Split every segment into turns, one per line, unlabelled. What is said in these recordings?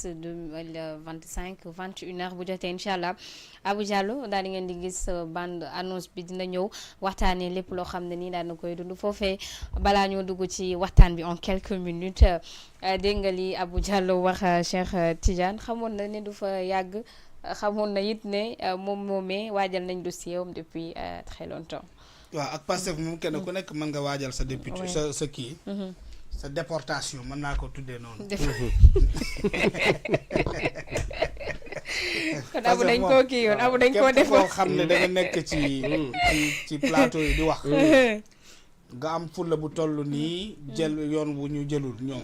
mars le 25 21h bu jotee incha allah Abou Diallo daal di ngeen di gis bande annonce bi dina ñëw waxtaanee lépp loo xam ne nii daan na koy dund foofee balaa ñoo dugg ci waxtaan bi en quelques minutes dégg nga li Abou Diallo wax Cheikh Tidiane xamoon na ne du fa yàgg xamoon na it ne moom moomee waajal nañ dossier am depuis très longtemps.
waaw ak Pastef moom kenn ku nekk mën nga waajal sa député sa kii. sa déportation mën naa ko tuddee noonu.
kon abu dañ koo kii yoon abu dañ koo def
koo xam ne da nga nekk ci plateau yi di wax. nga am fulla bu toll nii. jël yoon bu ñu jëlul ñoom.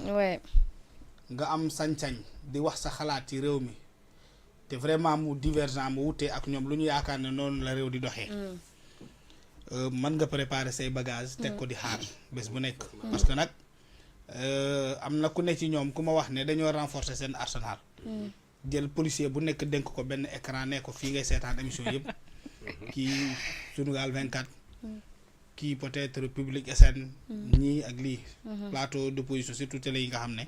nga am sañ-sañ di wax sa xalaat ci réew mi te vraiment mu divergent mu wutee ak ñoom lu ñu yaakaar ne noonu la réew di doxee. mën nga préparer say bagages. teg ko di xaar bés bu nekk. parce que nag. am na ku ne ci ñoom ku ma wax ne dañoo renforcer seen arsenal. jël policier bu nekk dénk ko benn écran ne ko fii ngay seetaan émission yëpp. kii Sunugal 24. kii peut-être Public SN. ñii ak lii. plateau d'opposition surtout télé yi nga xam ne.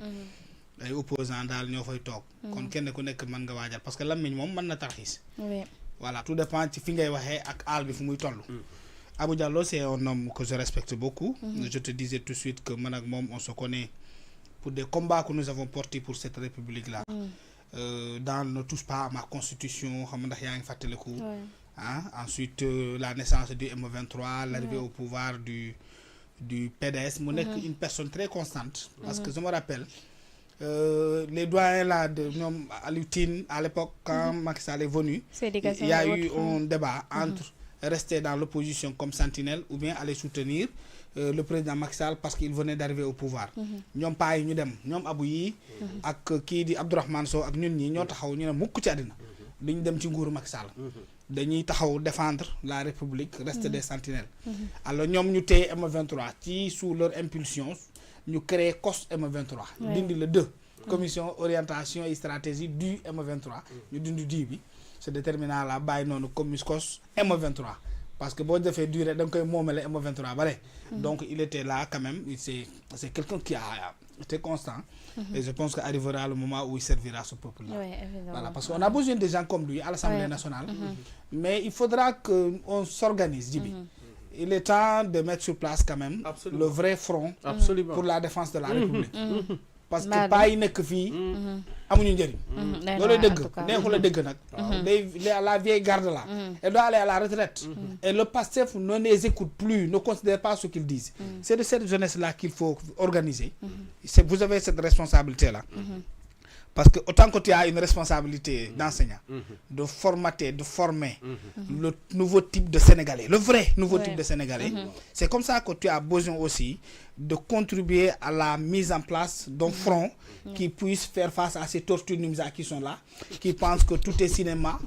ay opposants daal ñoo fay toog. kon kenn ku nekk mën nga waajal parce que làmmiñ moom mën na tarxiis. voilà tout dépend ci fi ngay waxee ak aal bi fu muy toll. Abou Diallo, c'est un homme que je respecte beaucoup. Je te disais tout de suite que Manak Mom, on se connaît pour des combats que nous avons portés pour cette République-là. Dans Ne touche pas à ma constitution, ensuite la naissance du M23, l'arrivée au pouvoir du PDS. Mon une personne très constante. Parce que je me rappelle, les doyens là de Alutine, à l'époque, quand Macky Sall est venu, il y a eu un débat entre rester dans l'opposition comme sentinelle ou bien aller soutenir le président Macky Sall parce qu'il venait d'arriver au pouvoir. ñoom paa yi ñu dem ñoom abu yi ak kii di Abdourahmane Sow ak ñun ñi ñoo taxaw ñu ne mukk ci àddina duñu dem ci nguuru Macky Sall. dañuy taxaw défendre la République rester des sentinelles. alors ñoom ñu téye M23 ci sous leur impulsion ñu créé COS M23. dindi le 2 commission orientation et stratégie du M23. ñu dindi du bi. Ce déterminant là bàyyi noonu comme Miscos M23 parce que boo defee durée da nga koy moomale M23 bare. donc il était là quand même c'est quelqu'un qui a été constant. Et je pense qu'arrivera le moment où il servira ce peuple là. Voilà, parce qu'on a besoin de gens comme lui à l'Assemblée nationale. Mais il faudra qu'on s'organise, Djibi. Il est temps de mettre sur place quand même le vrai front pour la défense de la République. Parce que pas yi nekk fii amuñu njëriñ. loolu dëgg neexul a dëgg nag. la vieille garde là. elle doit aller à la retraite. et le Pastef ne les écoute plus, ne considère pas ce qu'ils disent. C'est de cette jeunesse là qu'il faut organiser. Vous avez cette responsabilité là. Parce que autant que tu as une responsabilité d'enseignant, de formater, de former le nouveau type de Sénégalais, le vrai nouveau type de Sénégalais, c'est comme ça que tu as besoin aussi de contribuer à la mise en place d'un front qui puisse faire face à ces tortues numsa qui sont là, qui pensent que tout est cinéma.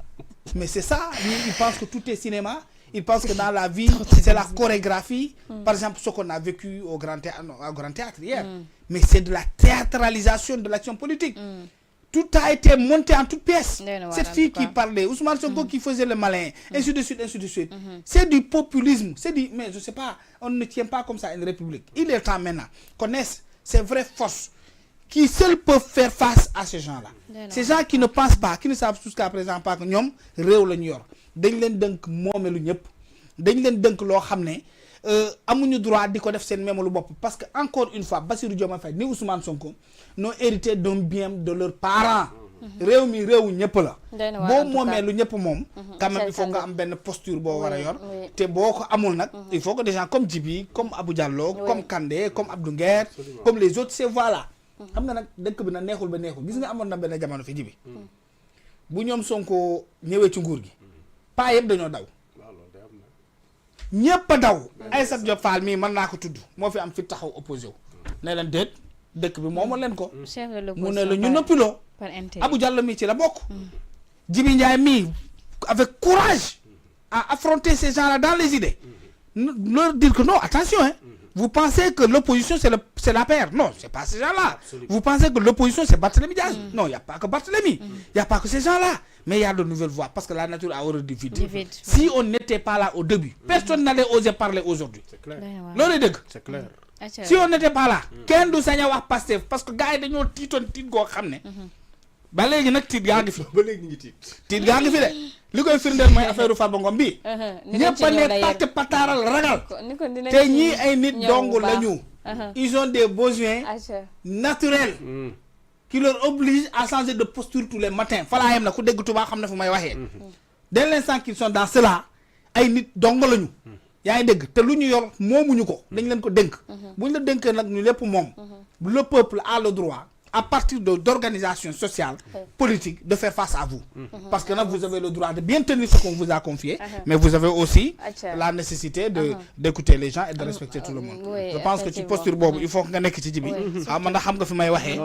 Mais c'est ça, ils pensent que tout est cinéma. Ils pensent que dans la vie, c'est la chorégraphie. Par exemple, ce qu'on a vécu au Grand Théâtre hier. Mais c'est de la théâtralisation de l'action politique. Tout a été monté en toutes pièces. Cette fille qui parlait, Ousmane Sonko qui faisait le malin, ainsi de suite, ainsi de suite. C'est du populisme. Mais je sais pas, on ne tient pas comme ça une république. Il est temps maintenant qu'on connaisse ces vraies forces qui seuls peuvent faire face à ces gens-là. Ces gens qui ne pensent pas, qui ne savent jusqu'à présent pas que ñoom réew la ñu yor. dañ leen dënk moomelu ñëpp dañ leen dënk loo xam ne amuñu droit di ko def seen mémoire bopp parce que encore une fois Bassirou Diomaye Faye ni Ousmane Sonko n'ont hérité d'un bien de leurs parents. réew mi réewu ñëpp la. boo moomee lu ñëpp moom. quand même il faut nga am benn posture boo war a yor. te boo ko amul nag. il faut que des gens comme Djibi comme Abou Diallo comme Kandé comme Abdou Nguer comme les autres ces voix-là. xam nga nag dëkk bi nag neexul ba neexul gis nga amoon na benn jamono fi Djibi. bu ñoom Sonko ñëwee ci nguur gi. paa yëpp dañoo daw. ñëpp a daw. Aïssatou Diop Fall mii mën naa ko tudd moo fi am fi taxaw opposé wu. ne leen déet dëkk bi moomal leen ko. mu ne la ñu noppiloo. Abou Diallo mii ci la bokk. Djibi Ndiaye mii avec courage à affronter ces gens-là dans les idées. leur dire que non attention hein. Vous pensez que l'opposition c'est la paire? Non, c'est pas ces gens-là. Vous pensez que l'opposition c'est Barthélémy Diaz? Non, il n'y a pas que Barthélémy. Il n'y a pas que ces gens-là. Mais il y a de nouvelles voix parce que la nature a horreur du vide. Si on n'était pas là au début, personne n'allait oser parler aujourd'hui.
C'est clair.
C'est clair. Si on n'était pas là, kenn du sañ a wax Pastef parce que gars yi dañoo tiitoon tiit goo xam ne ba léegi nag tiit gaa ngi fi.
ba léegi ñu ngi
tiit gaa ngi fi de li koy firndeel mooy affaire Farba Ngom bi. ñëpp a ne pàcc pataaral ragal. te ñii ay nit dong lañu. ils ont des besoins naturels. qui leur obligent à changer de posture tous les matins fa laa yem na ku dégg tubaab xam ne fu may waxee. dès l'instant qu'ils sont dans cela ay nit dong lañu. yaa ngi dégg te lu ñu yor moomuñu ko dañ leen ko dénk. bu ñu la dénkee nag ñu lépp moom. le peuple a le droit. à partir d'organisations sociales, politiques, de faire face à vous. Parce que là, vous avez le droit de bien tenir ce qu'on vous a confié, mais vous avez aussi la nécessité d'écouter les gens et de respecter tout le monde. Je pense que tu posture bobu, il faut que tu ci jibi. Ah man xam nga fi may waxé.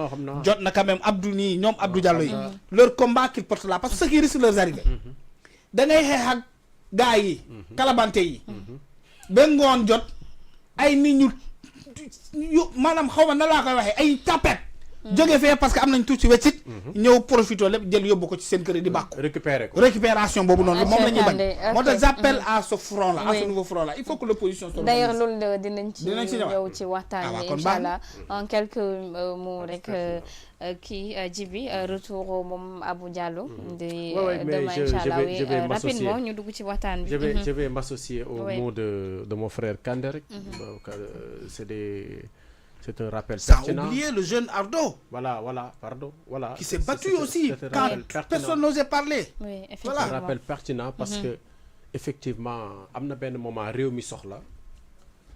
Jot na quand même Abdou ni ñom Abdou Diallo yi. Leur combat qu'ils portent là parce que ce qui risque leur arriver. Da ngay xex ak gaay yi, kalabanté yi. Ben ngon jot ay nit ñu manam xawma na la koy waxé ay tapet. jóge fee parce que am nañ tuuti weccit ñëw profité lépp jël yóbbu ko ci seen kër di bàkku récupération boobu noonu moom la ñuy bañ moo tax j'appelle à ce front là à ce nouveau front là il faut que l'opposition soit
d'ailleurs loolu dinañ ci ñëw ci waxtaan bi inchallah en quelques mots rek kii Djiby retour moom Abou Diallo de demain inchallah oui rapidement ñu dugg ci waxtaan bi
je vais m'associer au mot de mon frère Kandé rek c'est un rappel pertinent.
Sans oublier le jeune Ardo.
Voilà.
Qui s'est battu aussi quand personne n'osait parler.
Oui, effectivement.
C'est un rappel pertinent parce que, effectivement, il y a un moment réew mi soxla,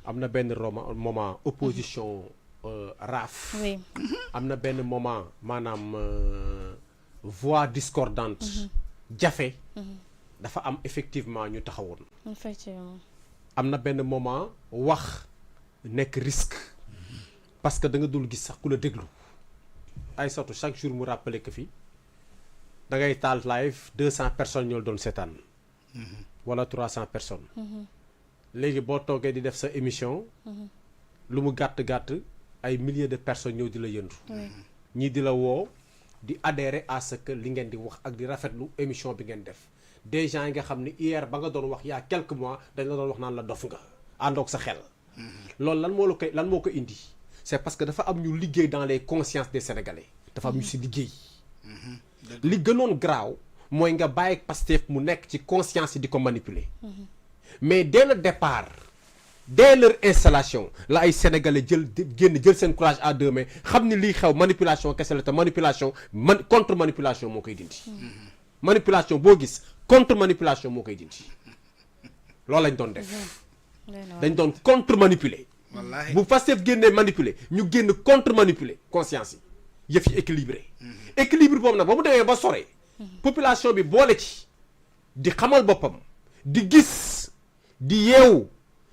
il y a un moment opposition raf, il y a un moment voix discordante, jafé, dafa am effectivement ñu taxawoon.
Effectivement.
Il y a un moment wax nek risque. Parce que da nga dul gis sax ku la déglu ay sortu chaque jour mu rappeler que fi da ngay taal live 200 personnes ñoo doon seetaan wala 300 personnes léegi boo toogee di def sa émission lu mu gàtt ay milliers de personnes ñëw di la yëndu ñii di la woo di adhérer à ce que li ngeen di wax ak di rafetlu émission bi ngeen def des gens yi nga xam ni hier ba nga doon wax y a quelques mois dañ la doon wax naan la dof nga àndoog sa xel loolu lan moo ko indi c'est parce que dafa am ñu liggéey dans les consciences des Sénégalais dafa am ñu ci liggéey li gënoon graaw mooy nga bàyyi Pastef mu nekk ci conscience yi di ko manipuler mais dès le départ dès leur installation la ay Sénégalais jël seen courage à deux mains xam ni lii xew manipulation kese la te manipulation contre manipulation moo koy dindi manipulation boo gis contre manipulation moo koy dindi loolu lañ doon def dañ doon contre manipuler bu Pastef génnee manipuler ñu génn contre manipuler conscience yi yëf yi équilibré équilibre boobu nag ba mu demee ba sore population bi boole ci di xamal boppam di gis di yeewu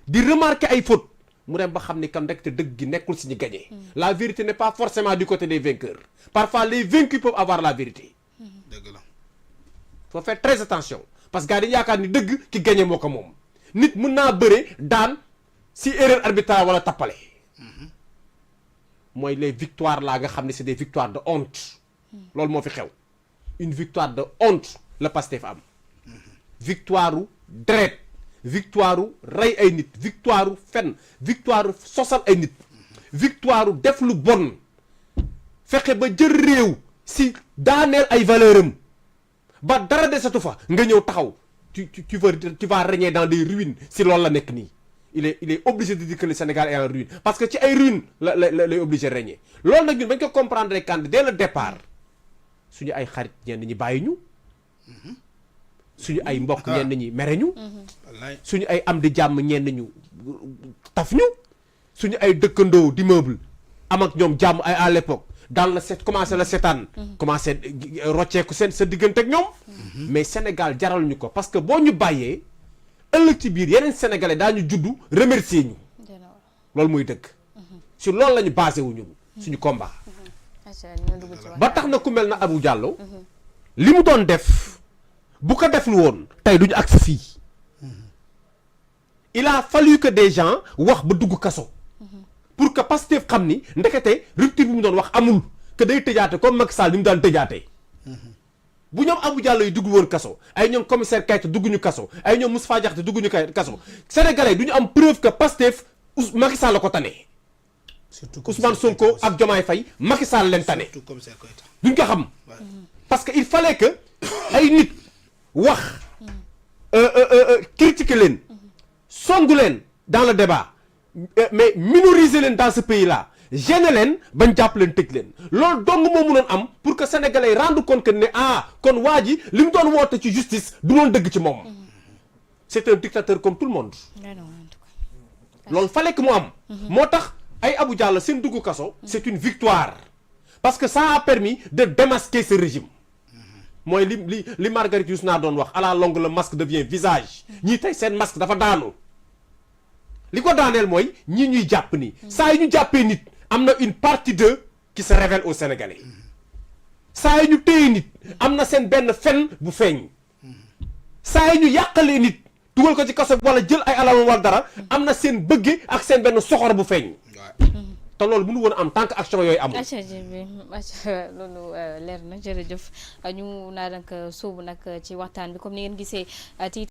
di remarquer ay fautes mu dem ba xam ni kan rek te dëgg gi nekkul si ñu gagné la vérité n'est pas forcément du côté des vainqueurs parfois les vaincus peuvent avoir la vérité
dëgg la
faut faire très attention parce que gars dañu yaakaar ni dëgg ki gagné moo ko moom nit mën naa bëre daan si erreur arbitrale wala tappale mooy les victoires là nga xam ne c'est des victoires de honte loolu moo fi xew une victoire de honte la Pastef am victoire u deret victoire u rey ay nit victoire u fen victoire u sosal ay nit victoire u def lu bon fexe ba jël réew si daaneel ay valeur am ba dara desatu fa nga ñëw taxaw tu vas régner dans des ruines si loolu la nekk nii il est obligé de dire que le Sénégal est en ruine parce que ci ay ruines lay obligé régner loolu nag ñun bañ ko comprendre quand dès le départ suñu ay xarit ñenn ñi bàyyi ñu suñu ay mbokk ñenn ñi mere ñu suñu ay am di jàmm ñenn ñu taf ñu suñu ay dëkkandoo d'immeuble am ak ñoom jàmm ay à l'époque dans la commencé la seetaan commencé rocceeku sa diggante ak ñoom mais Sénégal jaral ñu ko parce que boo ñu bàyyee ëllëg ci biir yeneen sénégalais daañu juddu remercier ñu loolu muy dëgg sur loolu la ñu basé wu ñun suñu combat ba tax na ku mel na Abou Diallo li mu doon def bu ko deflu woon tey duñu agsi fii il a fallu que des gens wax ba dugg kaso pour que Pastef xam ni ndekete rupture bi mu doon wax amul que day tëjaate comme Macky Sall ni mu daan tëjaatee bu ñoom Abou Diallo yi dugg woon kaso ay ñoom commissaire Keïta dugguñu kaso ay ñoom Moustapha Diakhaté dugguñu kaso sénégalais du ñu am preuve que Pastef Macky Sall la ko tane Ousmane Sonko ak Diomaye Faye Macky Sall leen tane duñ ko xam parce que il fallait que ay nit wax critiquer leen songu leen dans le débat mais minoriser leen dans ce pays là gêner leen bañ jàpp leen tëj leen loolu dong moo mënoon am pour que sénégalais rendre compte que ne kon waa ji li mu doon woote ci justice du doon dëgg ci moom c'est un dictateur comme tout le monde loolu fallait que mu am moo tax ay Abou Diallo seen dugg kaso c'est une victoire parce que ça a permis de démasquer ce régime mooy li Marguerite Yourcenar doon wax à la longue le masque devient visage ñii tey seen masque dafa daanu li ko daaneel mooy ñii ñuy jàpp nii saa yi ñu jàppee nit am na une partie d'eux qui se révèle aux Sénégalais saa yi ñu téye nit am na seen benn fen bu feeñ saa yi ñu yàqalee nit dugal ko ci kaso wala jël ay alalam wala dara am na seen bëgge ak seen benn soxor bu feeñ te loolu mënu woon am tant que action yooyu amul.
loolu leer na jërëjëf ñu naa nag sóobu nag ci waxtaan bi comme ni ngeen gisee